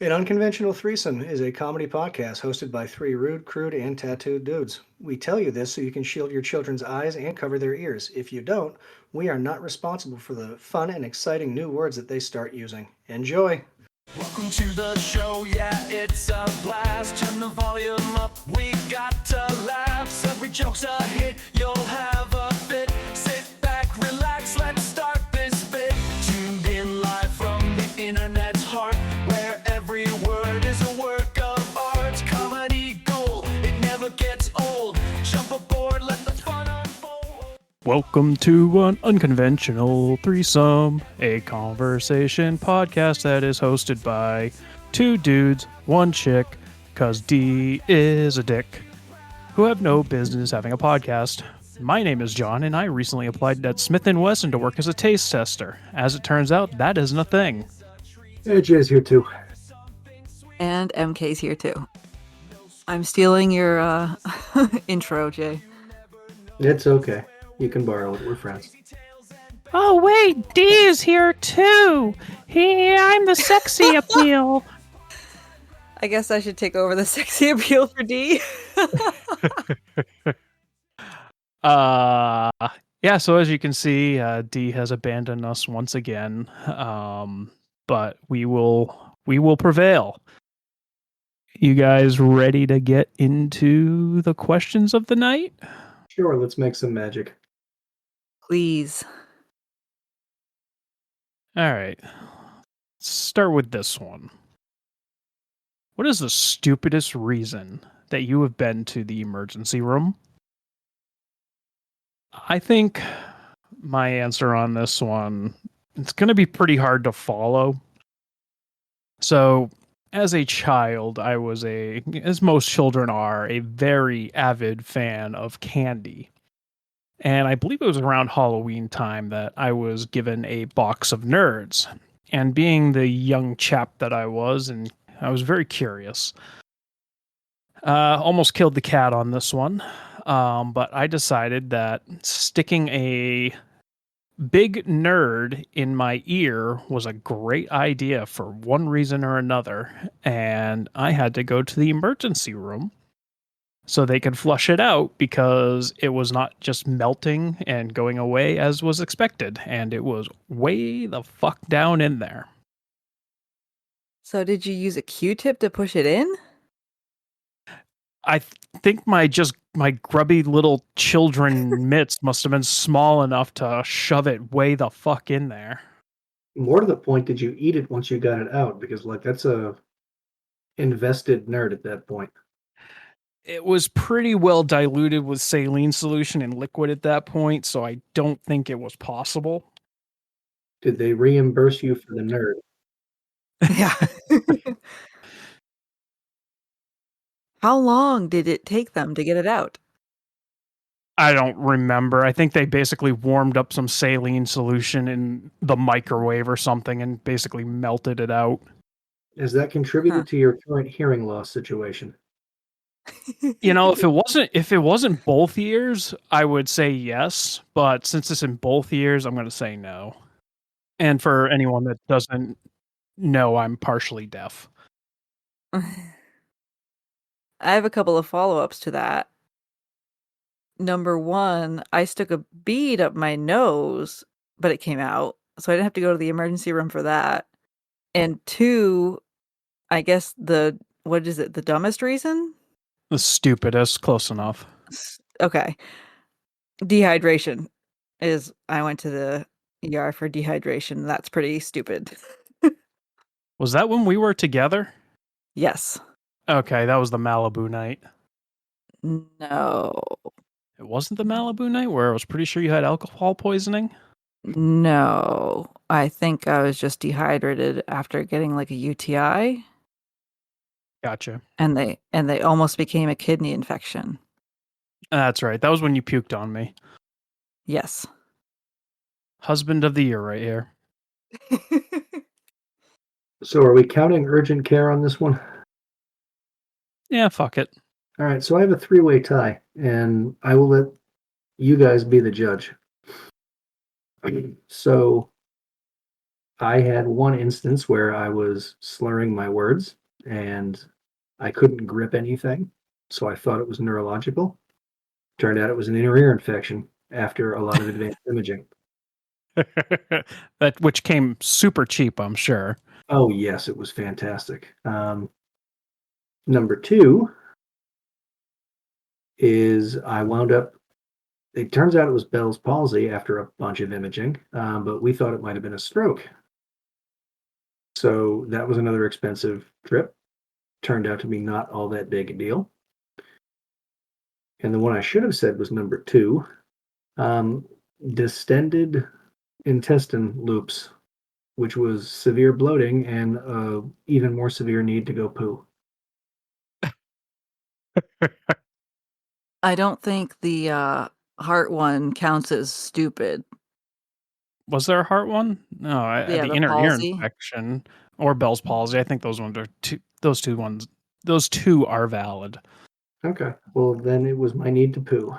An Unconventional Threesome is a comedy podcast hosted by three rude, crude, and tattooed dudes. We tell you this so you can shield your children's eyes and cover their ears. If you don't, we are not responsible for the fun and exciting new words that they start using. Enjoy! Welcome to the show, yeah, it's a blast. Turn the volume up, we got to laugh. Every joke's a hit, you'll have a fit. Sit back, relax, let's start this bit. Tuned in live from the internet's heart, where every word is a work of art. Comedy gold, it never gets old. Jump aboard, let the fun unfold. Welcome to an Unconventional Threesome, a conversation podcast that is hosted by two dudes, one chick, cause D is a dick, who have no business having a podcast. My name is John, and I recently applied at Smith & Wesson to work as a taste tester. As it turns out, that isn't a thing. Hey, Jay's here too. And MK's here too. I'm stealing your intro, Jay. It's okay. You can borrow it. We're friends. Oh wait, D is here too! I'm the sexy appeal! I guess I should take over the sexy appeal for D. Yeah, so as you can see, D has abandoned us once again, but we will prevail. You guys ready to get into the questions of the night? Sure, let's make some magic. Please. All right. Let's start with this one. What is the stupidest reason that you have been to the emergency room? I think my answer on this one, it's going to be pretty hard to follow. So, as a child, I was as most children are, a very avid fan of candy. And I believe it was around Halloween time that I was given a box of Nerds. And being the young chap that I was, and I was very curious. Almost killed the cat on this one. But I decided that sticking a big nerd in my ear was a great idea for one reason or another. And I had to go to the emergency room so they could flush it out because it was not just melting and going away as was expected. And it was way the fuck down in there. So did you use a Q-tip to push it in? I think my grubby little children mitts must have been small enough to shove it way the fuck in there. More to the point, did you eat it once you got it out? Because that's a invested nerd at that point. It was pretty well diluted with saline solution and liquid at that point, so I don't think it was possible. Did they reimburse you for the nerd? Yeah. How long did it take them to get it out? I don't remember. I think they basically warmed up some saline solution in the microwave or something and basically melted it out. Has that contributed to your current hearing loss situation? You know, if it wasn't both ears, I would say yes, but since it's in both ears, I'm going to say no. And for anyone that doesn't know, I'm partially deaf. I have a couple of follow-ups to that. Number one, I stuck a bead up my nose, but it came out, so I didn't have to go to the emergency room for that. And two, I guess the dumbest reason? The stupidest, close enough. Okay. Dehydration is, I went to the ER for dehydration. That's pretty stupid. Was that when we were together? Yes. Okay, that was the Malibu night. No. It wasn't the Malibu night where I was pretty sure you had alcohol poisoning? No. I think I was just dehydrated after getting like a UTI. Gotcha. And they almost became a kidney infection. That's right. That was when you puked on me. Yes. Husband of the year right here. So are we counting urgent care on this one? Yeah, fuck it. All right, so I have a three-way tie, and I will let you guys be the judge. So I had one instance where I was slurring my words and I couldn't grip anything, so I thought it was neurological. Turned out it was an inner ear infection after a lot of advanced imaging. That which came super cheap, I'm sure. Oh, yes, it was fantastic. Number two is I wound up, it turns out it was Bell's palsy after a bunch of imaging, but we thought it might have been a stroke. So that was another expensive trip. Turned out to be not all that big a deal. And the one I should have said was number two, um, distended intestine loops, which was severe bloating and even more severe need to go poo. I don't think the heart one counts as stupid. Was there a heart one? No, Yeah, the the inner ear palsy. infection or Bell's palsy. I think those ones are two. Those two ones. Those two are valid. Okay, well then it was my need to poo.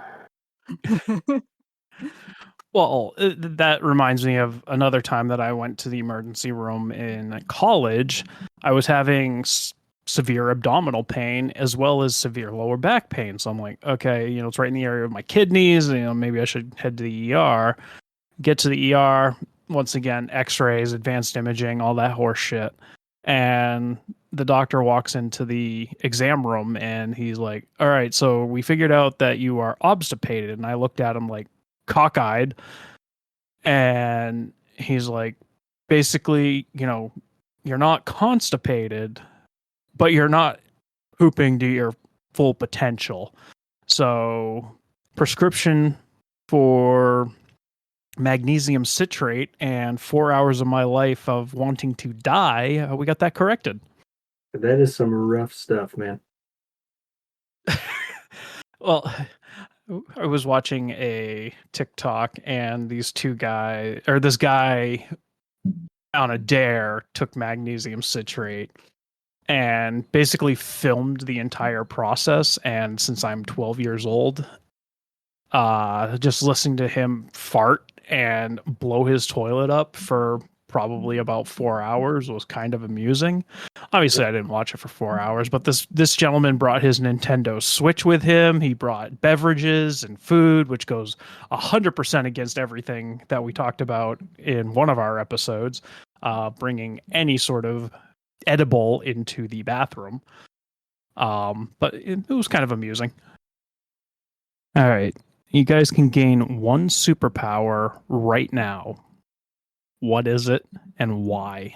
Well, that reminds me of another time that I went to the emergency room in college. I was having severe abdominal pain as well as severe lower back pain. So I'm like, okay, it's right in the area of my kidneys. Maybe I should head to the ER. Get to the ER. Once again, X-rays, advanced imaging, all that horse shit. And the doctor walks into the exam room and he's like, all right, so we figured out that you are obstipated. And I looked at him like cockeyed. And he's like, basically, you're not constipated, but you're not pooping to your full potential. So, prescription for magnesium citrate and 4 hours of my life of wanting to die, we got that corrected. That is some rough stuff, man. Well, I was watching a TikTok and this guy on a dare took magnesium citrate and basically filmed the entire process. And since I'm 12 years old, just listening to him fart and blow his toilet up for probably about 4 hours was kind of amusing. Obviously, I didn't watch it for 4 hours, but this gentleman brought his Nintendo Switch with him. He brought beverages and food, which goes 100% against everything that we talked about in one of our episodes, bringing any sort of edible into the bathroom. But it was kind of amusing. All right. You guys can gain one superpower right now. What is it and why?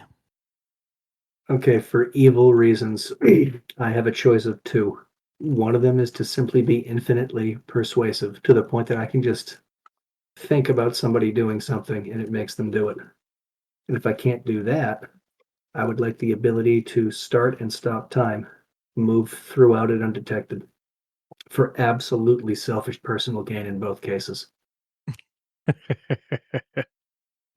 Okay, for evil reasons, I have a choice of two. One of them is to simply be infinitely persuasive to the point that I can just think about somebody doing something and it makes them do it. And if I can't do that, I would like the ability to start and stop time, move throughout it undetected for absolutely selfish personal gain in both cases.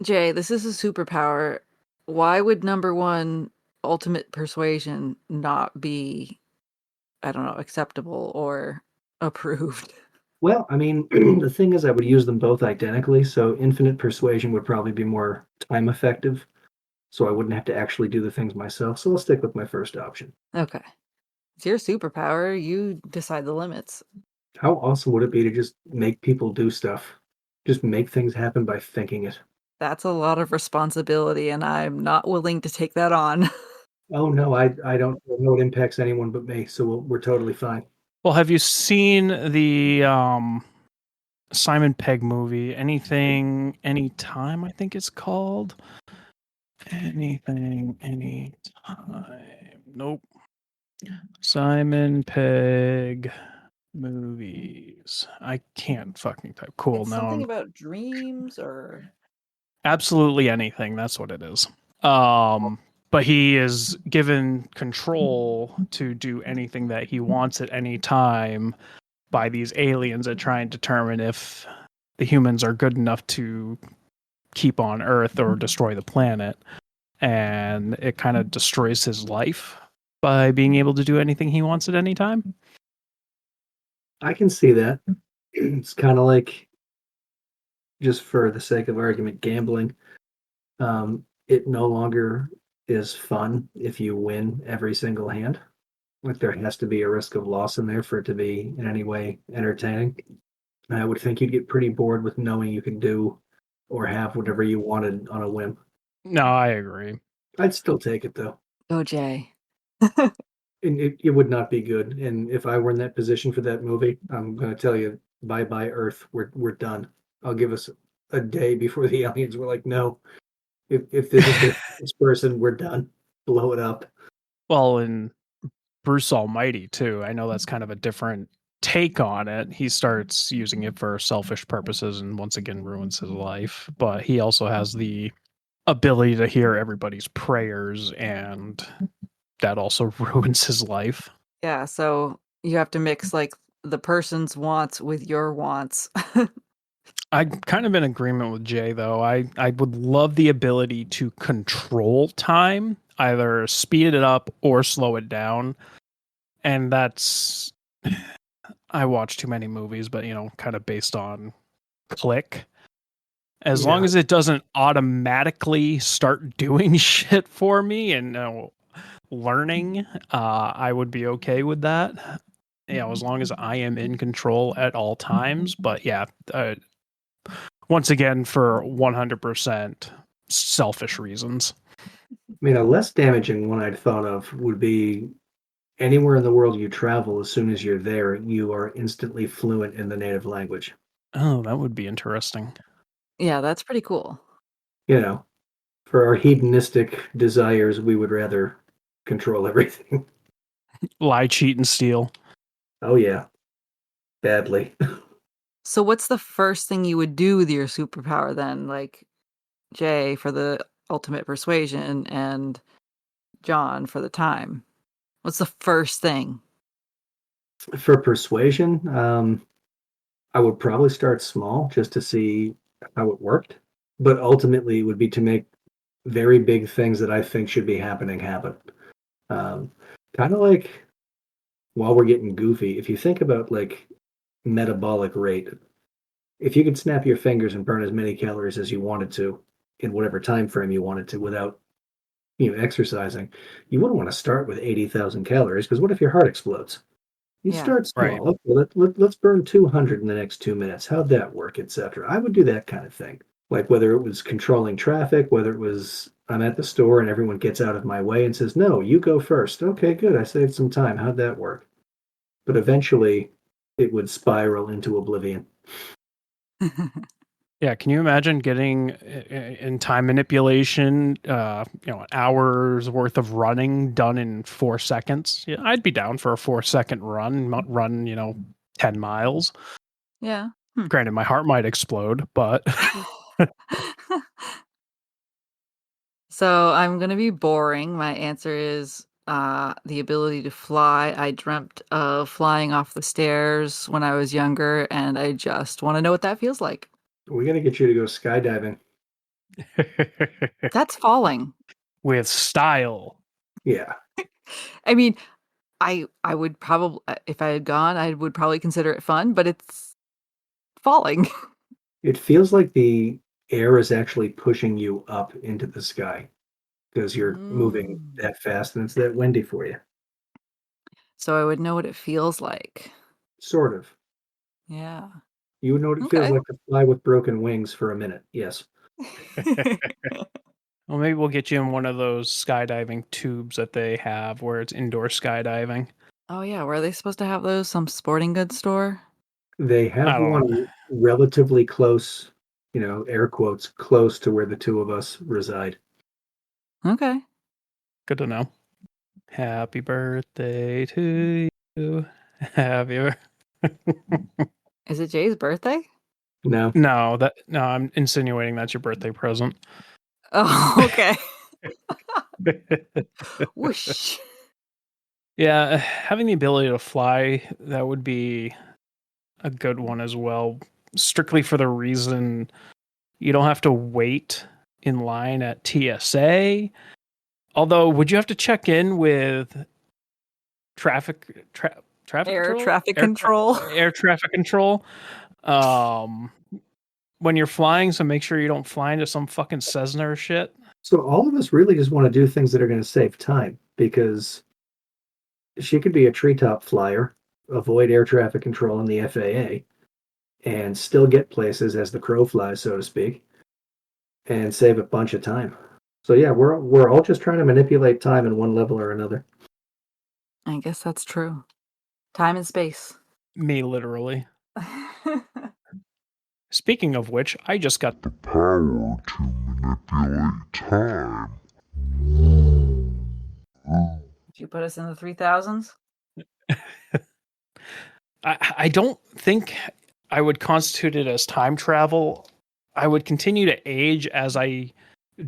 Jay, this is a superpower. Why would number one, ultimate persuasion, not be, I don't know, acceptable or approved? Well, I mean, the thing is, I would use them both identically, so infinite persuasion would probably be more time effective, so I wouldn't have to actually do the things myself. So I'll stick with my first option. Okay. It's your superpower. You decide the limits. How awesome would it be to just make people do stuff? Just make things happen by thinking it. That's a lot of responsibility, and I'm not willing to take that on. Oh no, I don't know it impacts anyone but me, so we're totally fine. Well, have you seen the Simon Pegg movie? Anything, Anytime, I think it's called. Anything, Anytime. Nope. Simon Pegg movies. I can't fucking type. Cool. It's Now something I'm about dreams or absolutely anything. That's what it is. But he is given control to do anything that he wants at any time by these aliens that try and determine if the humans are good enough to keep on Earth or destroy the planet. And it kind of destroys his life by being able to do anything he wants at any time. I can see that. It's kind of like, just for the sake of argument, gambling. it no longer is fun if you win every single hand. Like there has to be a risk of loss in there for it to be in any way entertaining. And I would think you'd get pretty bored with knowing you can do or have whatever you wanted on a whim. No, I agree. I'd still take it though. Go Jay. And it would not be good. And if I were in that position for that movie, I'm going to tell you, bye bye Earth. We're done. I'll give us a day before the aliens were like, no, if this is this person, we're done. Blow it up. Well, in Bruce Almighty too, I know that's kind of a different take on it. He starts using it for selfish purposes and once again ruins his life. But he also has the ability to hear everybody's prayers, and that also ruins his life. Yeah, so you have to mix like the person's wants with your wants. I'm kind of in agreement with Jay, though. I would love the ability to control time, either speed it up or slow it down. And that's, I watch too many movies, but, kind of based on click. As long as it doesn't automatically start doing shit for me and learning, I would be okay with that. As long as I am in control at all times. But yeah, once again, for 100% selfish reasons. I mean, a less damaging one I'd thought of would be anywhere in the world you travel, as soon as you're there, you are instantly fluent in the native language. Oh, that would be interesting. Yeah, that's pretty cool. For our hedonistic desires, we would rather control everything. Lie, cheat, and steal. Oh, yeah. Badly. So what's the first thing you would do with your superpower then? Like Jay for the ultimate persuasion and John for the time. What's the first thing? For persuasion, I would probably start small just to see how it worked. But ultimately, it would be to make very big things that I think should be happening happen. Kind of like, while we're getting goofy, if you think about like metabolic rate, if you could snap your fingers and burn as many calories as you wanted to in whatever time frame you wanted to without exercising, you wouldn't want to start with 80,000 calories, because what if your heart explodes? You Yeah. start small. Right. Okay, let's burn 200 in the next 2 minutes. How'd that work, etc. I would do that kind of thing. Like whether it was controlling traffic, whether it was I'm at the store and everyone gets out of my way and says, no, you go first. Okay, good. I saved some time. How'd that work? But eventually it would spiral into oblivion. Yeah, can you imagine getting in time manipulation, an hour's worth of running done in 4 seconds? Yeah, I'd be down for a 4-second run, not run, 10 miles. Yeah. Granted, my heart might explode, but So I'm going to be boring. My answer is the ability to fly. I dreamt of flying off the stairs when I was younger, and I just want to know what that feels like. We got to get you to go skydiving. That's falling. with style. Yeah. I mean, I would probably, if I had gone, I would probably consider it fun, but it's falling. It feels like the air is actually pushing you up into the sky because you're moving that fast and it's that windy for you. So I would know what it feels like. Sort of. Yeah. You would know what it feels Okay. like to fly with broken wings for a minute. Yes. Well, maybe we'll get you in one of those skydiving tubes that they have where it's indoor skydiving. Oh yeah, were they supposed to have those? Some sporting goods store? They I have don't one know. relatively close, air quotes, close to where the two of us reside. Okay. Good to know. Happy birthday to you. Happy. Is it Jay's birthday? No. No, I'm insinuating that's your birthday present. Oh, okay. Whoosh. Yeah, having the ability to fly, that would be a good one as well. Strictly for the reason you don't have to wait in line at TSA. Although, would you have to check in with traffic Air control? traffic control. Air traffic control. When you're flying, so make sure you don't fly into some fucking Cessna or shit. So all of us really just want to do things that are going to save time because she could be a treetop flyer, avoid air traffic control in the FAA, and still get places as the crow flies, so to speak, and save a bunch of time. So yeah, we're all just trying to manipulate time in one level or another. I guess that's true. Time and space. Me, literally. Speaking of which, I just got Power to manipulate time. Did you put us in the 3000s? I don't think I would constitute it as time travel. I would continue to age as I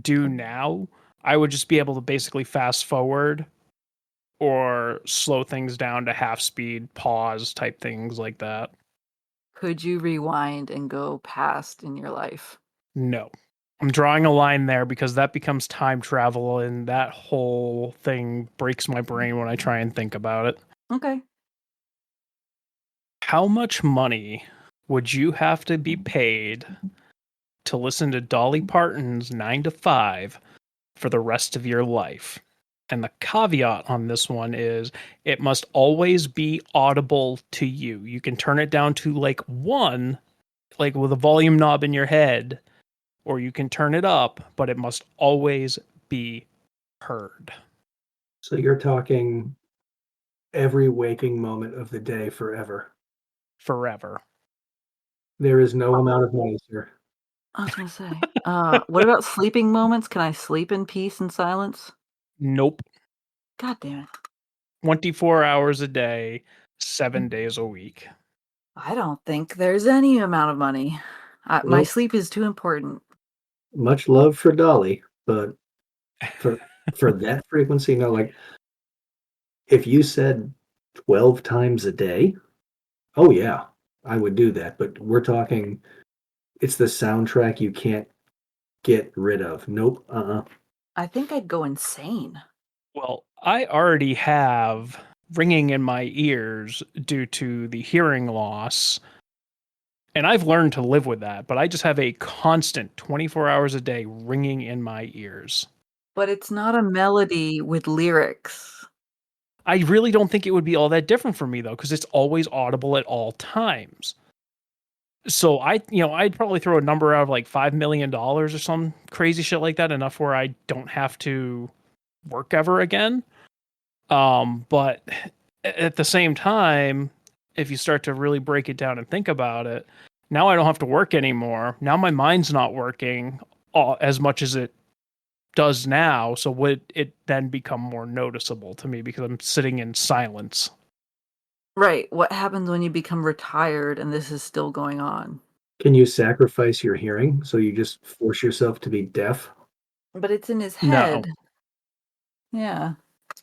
do now. I would just be able to basically fast forward or slow things down to half speed, pause type things like that. Could you rewind and go past in your life? No. I'm drawing a line there because that becomes time travel, and that whole thing breaks my brain when I try and think about it. Okay. How much money would you have to be paid to listen to Dolly Parton's 9 to 5 for the rest of your life? And the caveat on this one is it must always be audible to you. You can turn it down to like 1, like with a volume knob in your head, or you can turn it up, but it must always be heard. So you're talking every waking moment of the day forever. Forever. There is no amount of money, sir. I was gonna say. What about sleeping moments? Can I sleep in peace and silence? Nope. God damn it. 24 hours a day, 7 days a week. I don't think there's any amount of money. My Nope. sleep is too important. Much love for Dolly, but for that frequency, no. Like if you said 12 times a day, oh yeah, I would do that. But we're talking, it's the soundtrack you can't get rid of. Nope. I think I'd go insane. Well, I already have ringing in my ears due to the hearing loss, and I've learned to live with that, but I just have a constant 24 hours a day ringing in my ears. But it's not a melody with lyrics. I really don't think it would be all that different for me though, because it's always audible at all times. So I'd probably throw a number out of like $5 million or some crazy shit like that, enough where I don't have to work ever again. But at the same time, if you start to really break it down and think about it, now I don't have to work anymore. Now my mind's not working as much as it does now. So would it then become more noticeable to me because I'm sitting in silence? Right. What happens when you become retired and this is still going on? Can you sacrifice your hearing so you just force yourself to be deaf? But it's in his No. head. Yeah.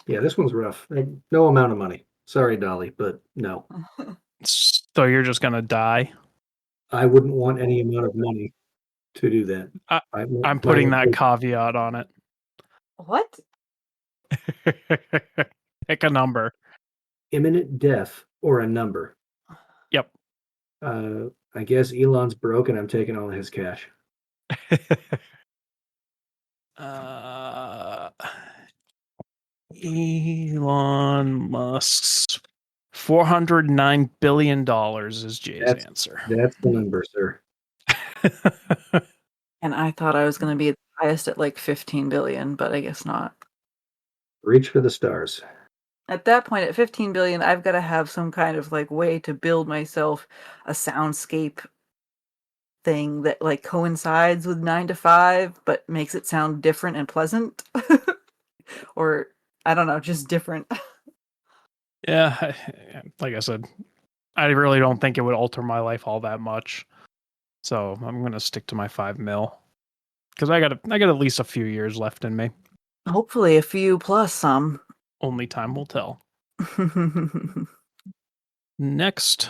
Yeah, this one's rough. No amount of money. Sorry, Dolly, but no. So you're just gonna die? I wouldn't want any amount of money to do that. I'm putting that caveat on it. What? Pick a number. Imminent death or a number. Yep. I guess Elon's broke and I'm taking all his cash. Elon Musk's $409 billion is Jay's answer. That's the number, sir. And I thought I was going to be the highest at like 15 billion, but I guess not. Reach for the stars. At that point, at 15 billion, I've got to have some kind of like way to build myself a soundscape thing that like coincides with 9 to 5, but makes it sound different and pleasant. Or I don't know, just different. Yeah, like I said, I really don't think it would alter my life all that much. So I'm gonna stick to my 5 mil because I got at least a few years left in me. Hopefully a few plus some. Only time will tell. Next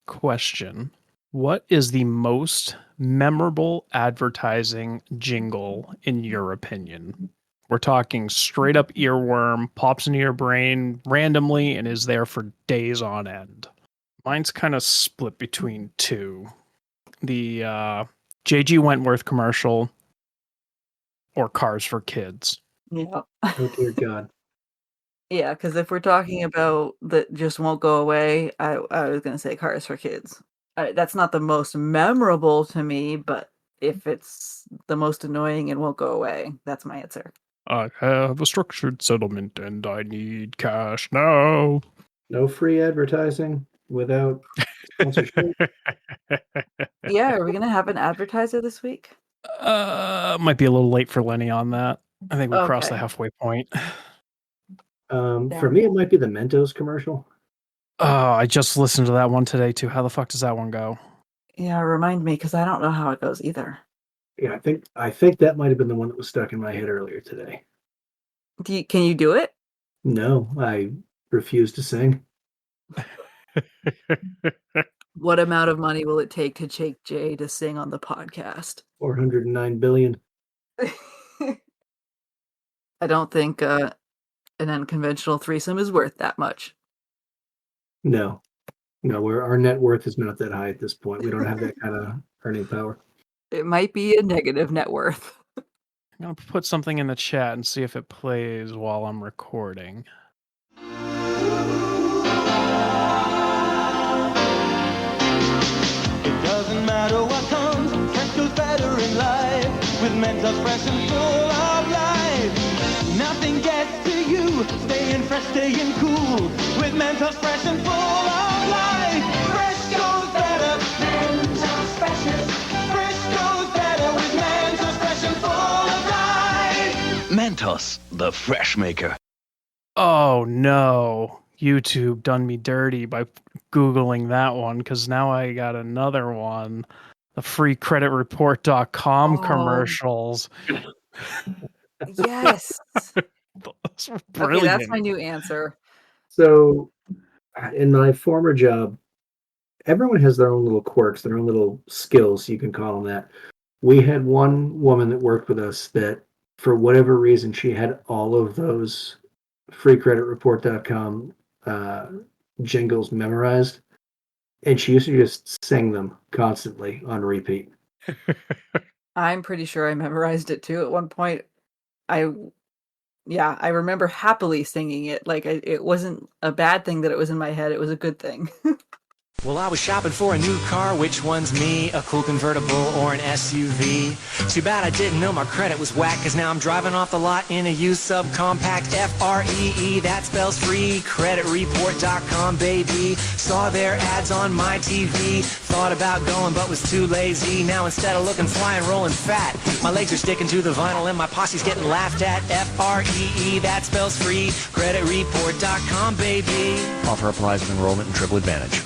question. What is the most memorable advertising jingle in your opinion? We're talking straight up earworm, pops into your brain randomly and is there for days on end. Mine's kind of split between two. The J.G. Wentworth commercial or Cars for Kids. Yeah. Oh dear God. Yeah, because if we're talking about that just won't go away, I was gonna say Cars for Kids. That's not the most memorable to me, but if it's the most annoying and won't go away, that's my answer. I have a structured settlement and I need cash now. No free advertising without sponsorship. Yeah, are we gonna have an advertiser this week? Might be a little late for Lenny on that. I think we crossed the Okay. halfway point. For me, it might be the Mentos commercial. Oh, I just listened to that one today too. How the fuck does that one go? Yeah, remind me because I don't know how it goes either. Yeah, I think that might have been the one that was stuck in my head earlier today. Can you do it? No, I refuse to sing. What amount of money will it take to take Jay to sing on the podcast? 409 billion. I don't think an unconventional threesome is worth that much. No, our net worth is not that high at this point. We don't have that kind of earning power. It might be a negative net worth. I'm gonna put something in the chat and see if it plays while I'm recording. It doesn't matter what comes, fresh goes better in life. With Mentos fresh and full of life. Nothing gets to you, staying fresh, staying cool. With Mentos fresh and full of life. Fresh goes better. Mentos freshness. Fresh goes better with Mentos fresh and full of life. Mentos, the fresh maker. Oh no. YouTube done me dirty by Googling that one because now I got another one. The freecreditreport.com Oh. commercials. Yes. Those were Okay, brilliant. that's my new answer. So, in my former job, everyone has their own little quirks, their own little skills, you can call them that. We had one woman that worked with us that, for whatever reason, she had all of those freecreditreport.com jingles memorized, and she used to just sing them constantly on repeat. I'm pretty sure I memorized it too at one point. I remember happily singing it. Like it wasn't a bad thing that it was in my head. It was a good thing. Well, I was shopping for a new car. Which one's me? A cool convertible or an SUV? Too bad I didn't know my credit was whack, cause now I'm driving off the lot in a used subcompact. F-R-E-E, that spells free. Creditreport.com, baby. Saw their ads on my TV. Thought about going but was too lazy. Now instead of looking fly and rolling fat, my legs are sticking to the vinyl and my posse's getting laughed at. F-R-E-E, that spells free. Creditreport.com, baby. Offer applies with enrollment and triple advantage.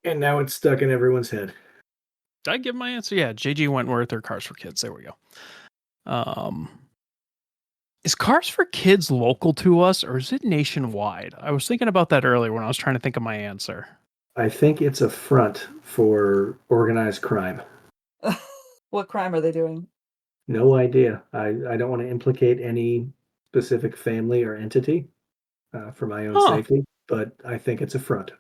And now it's stuck in everyone's head. Did I give my answer? Yeah, JG Wentworth or Cars for Kids. There we go. Is Cars for Kids local to us or is it nationwide? I was thinking about that earlier when I was trying to think of my answer. I think it's a front for organized crime. What crime are they doing? No idea. I don't want to implicate any specific family or entity for my own safety, but I think it's a front.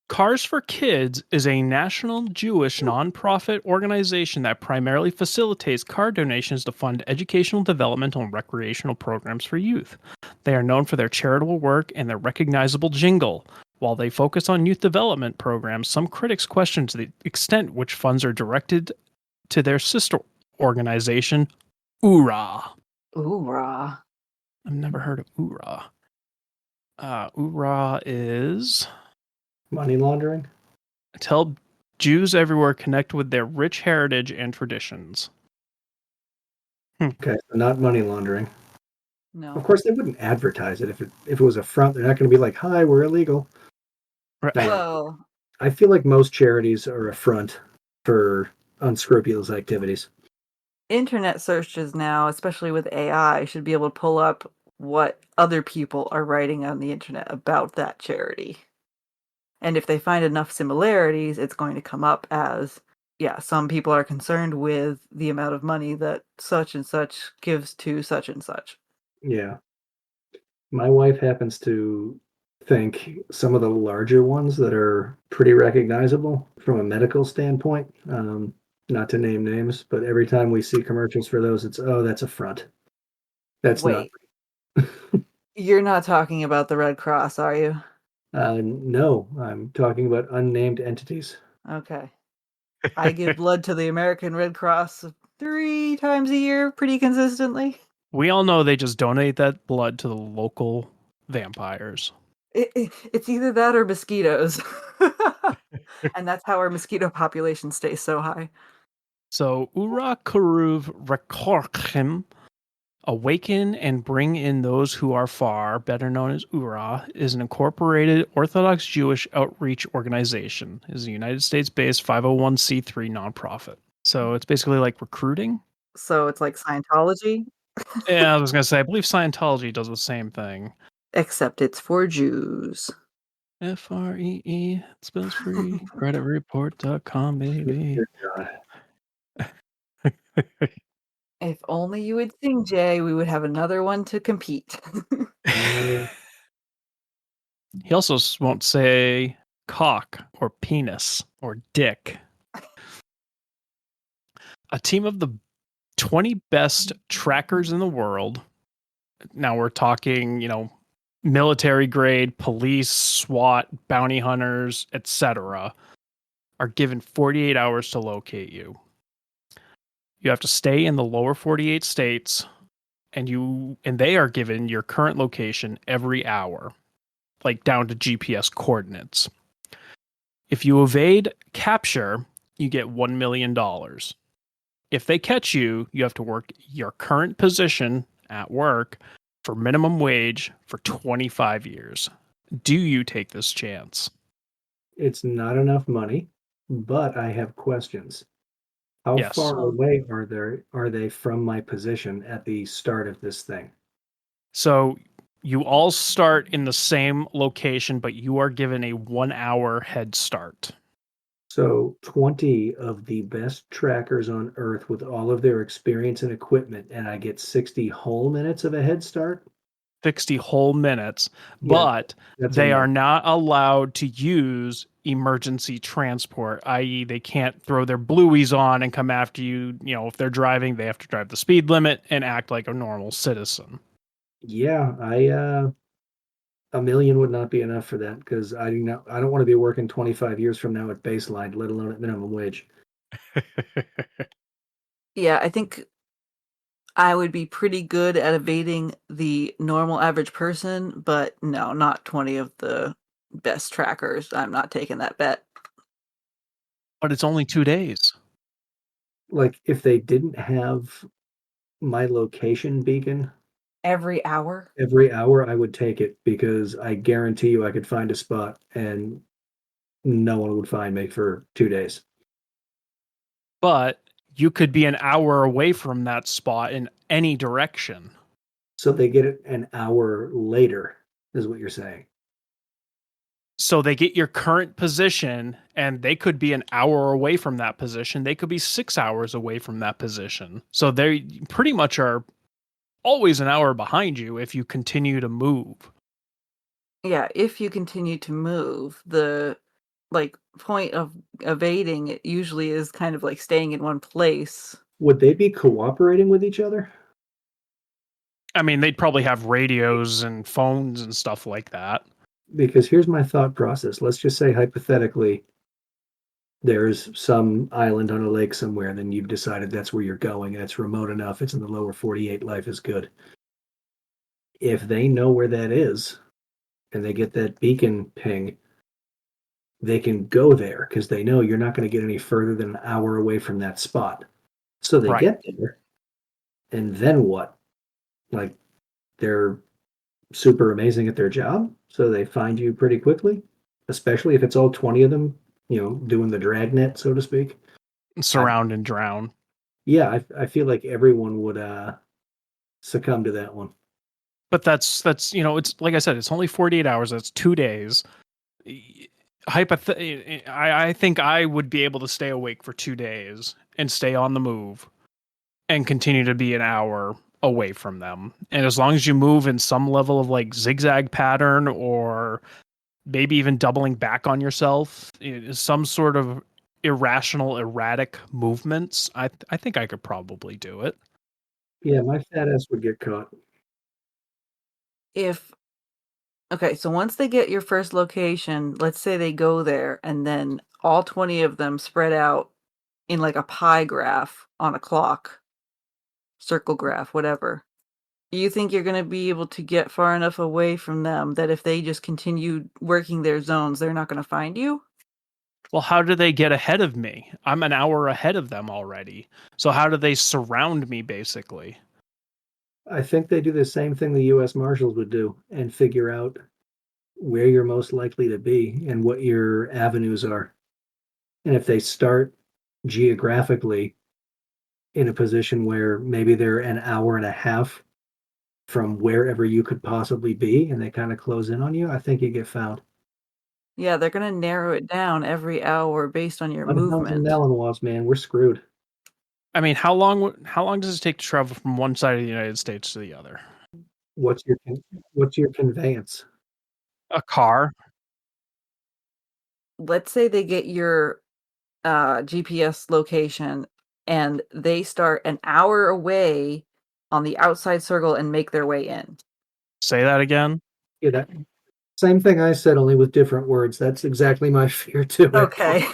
Cars for Kids is a national Jewish nonprofit organization that primarily facilitates car donations to fund educational, developmental, and recreational programs for youth. They are known for their charitable work and their recognizable jingle. While they focus on youth development programs, some critics question to the extent which funds are directed to their sister organization, URA. Ooh-rah. I've never heard of URA. URA is... Money laundering? to help Jews everywhere connect with their rich heritage and traditions. Okay, so not money laundering. No. Of course, they wouldn't advertise it if it was a front. They're not going to be like, "Hi, we're illegal." Right. No. Well, I feel like most charities are a front for unscrupulous activities. internet searches now, especially with AI, should be able to pull up what other people are writing on the internet about that charity. And if they find enough similarities, it's going to come up as, yeah, some people are concerned with the amount of money that such and such gives to such and such. Yeah. My wife happens to think some of the larger ones that are pretty recognizable from a medical standpoint. not to name names, but every time we see commercials for those, it's, oh, that's a front. That's not. Wait, you're not talking about the Red Cross, are you? No, I'm talking about unnamed entities. Okay. I give blood to the American Red Cross 3 times a year pretty consistently. We all know they just donate that blood to the local vampires. It's either that or mosquitoes. And that's how our mosquito population stays so high. So, Ura Kuruv Rekorchim, Awaken and Bring in Those Who Are Far, better known as URA, is an incorporated Orthodox Jewish outreach organization. It is a United States-based 501c3 nonprofit. So it's basically like recruiting. So it's like Scientology, Yeah, I was going to say, I believe Scientology does the same thing. except it's for Jews. FREE, it spells free, creditreport.com, baby. Good God. If only you would sing, Jay, we would have another one to compete. He also won't say cock or penis or dick. A team of the 20 best trackers in the world. Now we're talking, military grade, police, SWAT, bounty hunters, etc., are given 48 hours to locate you. You have to stay in the lower 48 states, and they are given your current location every hour, like down to GPS coordinates. If you evade capture, you get $1 million. If they catch you, you have to work your current position at work for minimum wage for 25 years. Do you take this chance? It's not enough money, but I have questions. How Yes. far away are they from my position at the start of this thing? So you all start in the same location, but you are given a 1 hour head start. So 20 of the best trackers on Earth with all of their experience and equipment, and I get 60 whole minutes of a head start? 60 whole minutes, Yeah, but that's they enough. are not allowed to use emergency transport, i.e., they can't throw their blueies on and come after you. If they're driving, they have to drive the speed limit and act like a normal citizen. Yeah, a million would not be enough for that because I don't want to be working 25 years from now at baseline, let alone at minimum wage. Yeah, I think I would be pretty good at evading the normal average person, but no, not 20 of the best trackers. I'm not taking that bet. But it's only 2 days. Like if they didn't have my location beacon Every hour? every hour, I would take it because I guarantee you I could find a spot and no one would find me for 2 days. But you could be an hour away from that spot in any direction. So they get it an hour later, is what you're saying. So they get your current position, and they could be an hour away from that position. They could be 6 hours away from that position. So they pretty much are always an hour behind you if you continue to move. Yeah, if you continue to move, the point of evading it usually is kind of like staying in one place. Would they be cooperating with each other? I mean, they'd probably have radios and phones and stuff like that. Because here's my thought process. Let's just say hypothetically there's some island on a lake somewhere, then you've decided that's where you're going and it's remote enough, it's in the lower 48, life is good. If they know where that is and they get that beacon ping, they can go there because they know you're not going to get any further than an hour away from that spot. So they Right. get there, and then what? Like, they're super amazing at their job, so they find you pretty quickly, especially if it's all 20 of them, doing the dragnet, so to speak. Surround and drown. Yeah, I feel like everyone would succumb to that one. But that's it's like I said, it's only 48 hours. That's 2 days. I think I would be able to stay awake for 2 days and stay on the move and continue to be an hour away from them. And as long as you move in some level of like zigzag pattern or maybe even doubling back on yourself, some sort of irrational, erratic movements, I think I could probably do it. Yeah, my fat ass would get caught. If Okay, so once they get your first location, let's say they go there and then all 20 of them spread out in like a pie graph on a clock, circle graph, whatever. You think you're going to be able to get far enough away from them that if they just continue working their zones, they're not going to find you? Well, how do they get ahead of me? I'm an hour ahead of them already. So how do they surround me, basically? I think they do the same thing the US Marshals would do and figure out where you're most likely to be and what your avenues are. And if they start geographically in a position where maybe they're an hour and a half from wherever you could possibly be and they kind of close in on you, I think you get found. Yeah, they're going to narrow it down every hour based on your Bloodhounds and movement. Malinois, man, we're screwed. I mean, how long does it take to travel from one side of the United States to the other? What's your what's your conveyance? A car. Let's say they get your GPS location and they start an hour away on the outside circle and make their way in. Say that again. Yeah, that same thing I said, only with different words. That's exactly my fear too. Okay.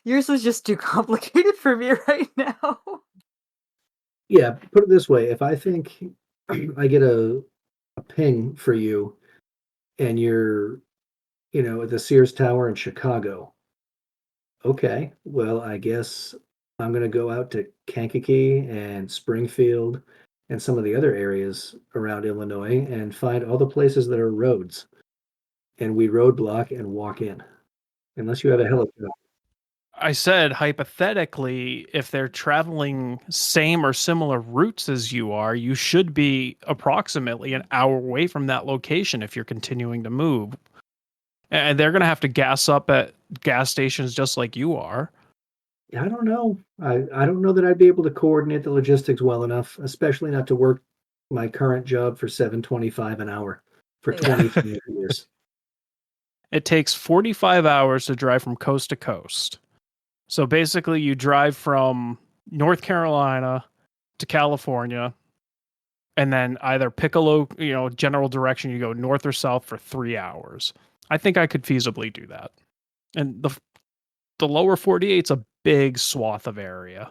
Yours was just too complicated for me right now. Yeah, put it this way: if I think I get a ping for you, and you're, at the Sears Tower in Chicago, okay, well, I guess I'm gonna go out to Kankakee and Springfield and some of the other areas around Illinois and find all the places that are roads, and we roadblock and walk in, unless you have a helicopter. I said hypothetically, if they're traveling same or similar routes as you are, you should be approximately an hour away from that location if you're continuing to move. And they're going to have to gas up at gas stations just like you are. I don't know. I don't know that I'd be able to coordinate the logistics well enough, especially not to work my current job for 7.25 an hour for Yeah. 25 years. It takes 45 hours to drive from coast to coast. So basically, you drive from North Carolina to California, and then either pick a general direction. You go north or south for 3 hours. I think I could feasibly do that. And the lower 48's a big swath of area.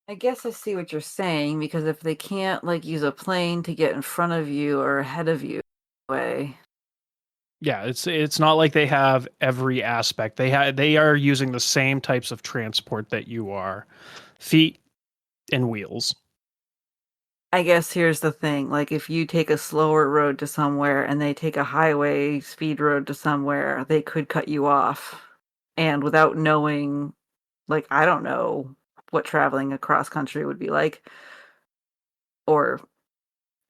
I guess I see what you're saying, because if they can't like use a plane to get in front of you or ahead of you, way. Yeah, it's not like they have every aspect. They are using the same types of transport that you are, feet and wheels. I guess here's the thing, like if you take a slower road to somewhere and they take a highway speed road to somewhere, they could cut you off. And without knowing, like I don't know what traveling across country would be like, or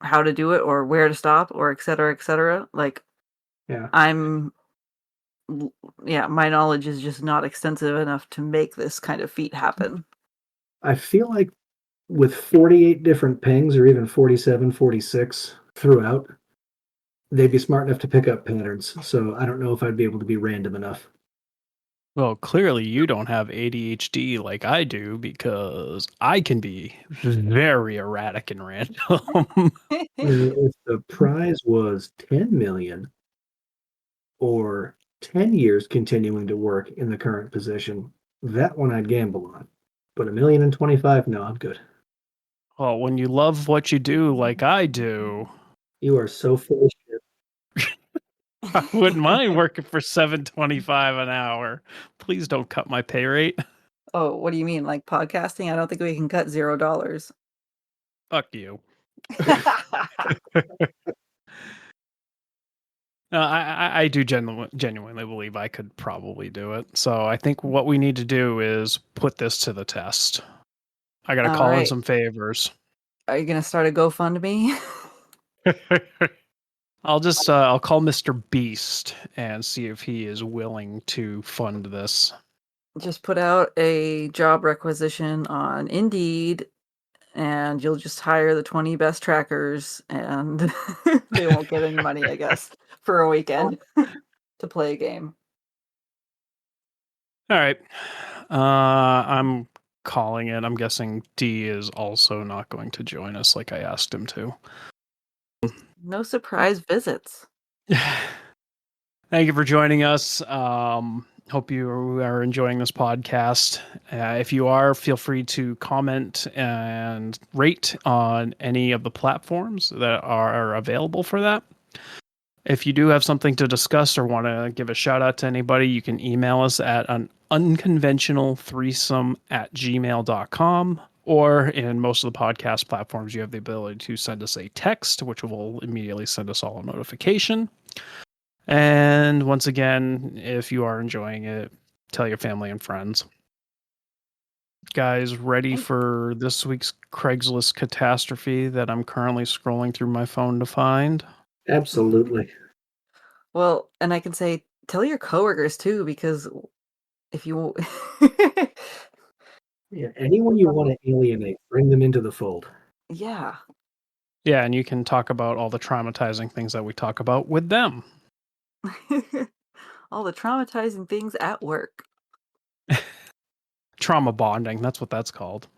how to do it, or where to stop, or et cetera, et cetera. Like Yeah. yeah, my knowledge is just not extensive enough to make this kind of feat happen. I feel like with 48 different pings or even 47, 46 throughout, they'd be smart enough to pick up patterns. So I don't know if I'd be able to be random enough. Well, clearly you don't have ADHD like I do because I can be very erratic and random. If the prize was 10 million or 10 years continuing to work in the current position, that one I'd gamble on. But 1,025,000, no, I'm good. Well, when you love what you do like I do, You are so full of shit. I wouldn't mind working for $7.25 an hour. Please don't cut my pay rate. Oh, what do you mean? Like podcasting? I don't think we can cut $0. Fuck you. No, I do genuinely believe I could probably do it. So I think what we need to do is put this to the test. I got to All call in right. some favors. Are you gonna start a GoFundMe? I'll call Mr. Beast and see if he is willing to fund this. Just put out a job requisition on Indeed, and you'll just hire the 20 best trackers, and they won't get any money, I guess, for a weekend to play a game. All right. I'm calling it. I'm guessing D is also not going to join us like I asked him to. No surprise visits. Thank you for joining us. Hope you are enjoying this podcast. If you are, feel free to comment and rate on any of the platforms that are available for that. If you do have something to discuss or want to give a shout out to anybody, you can email us at an unconventionalthreesome@gmail.com, or in most of the podcast platforms, you have the ability to send us a text, which will immediately send us all a notification. And once again, if you are enjoying it, tell your family and friends. Guys, ready for this week's Craigslist catastrophe that I'm currently scrolling through my phone to find? Absolutely. Well, and I can say, tell your coworkers too, because if you Yeah, anyone you want to alienate, bring them into the fold. yeah. Yeah, and you can talk about all the traumatizing things that we talk about with them. All the traumatizing things at work. Trauma bonding, that's what that's called.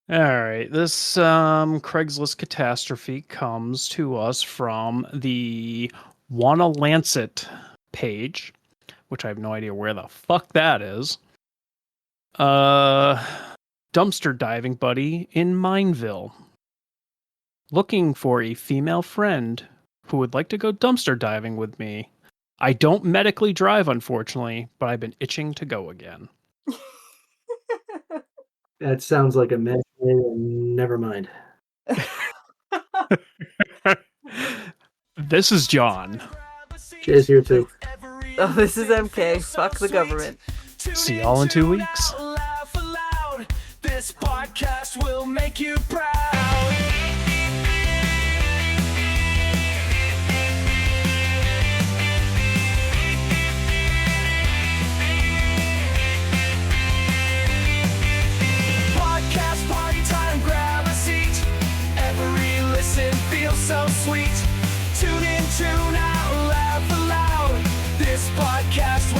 All right, this Craigslist catastrophe comes to us from the Wanna Lancet page, which I have no idea where the fuck that is. Dumpster diving buddy in Mineville. Looking for a female friend who would like to go dumpster diving with me. I don't medically drive, unfortunately, but I've been itching to go again. That sounds like a mess. Never mind. This is John. Jay's here too. Oh, this is MK. Fuck the government. See y'all in 2 weeks. Laugh aloud. This podcast will make you proud. Podcast party time, grab a seat. Every listen feels so sweet. Tune in, tune out, laugh aloud. This podcast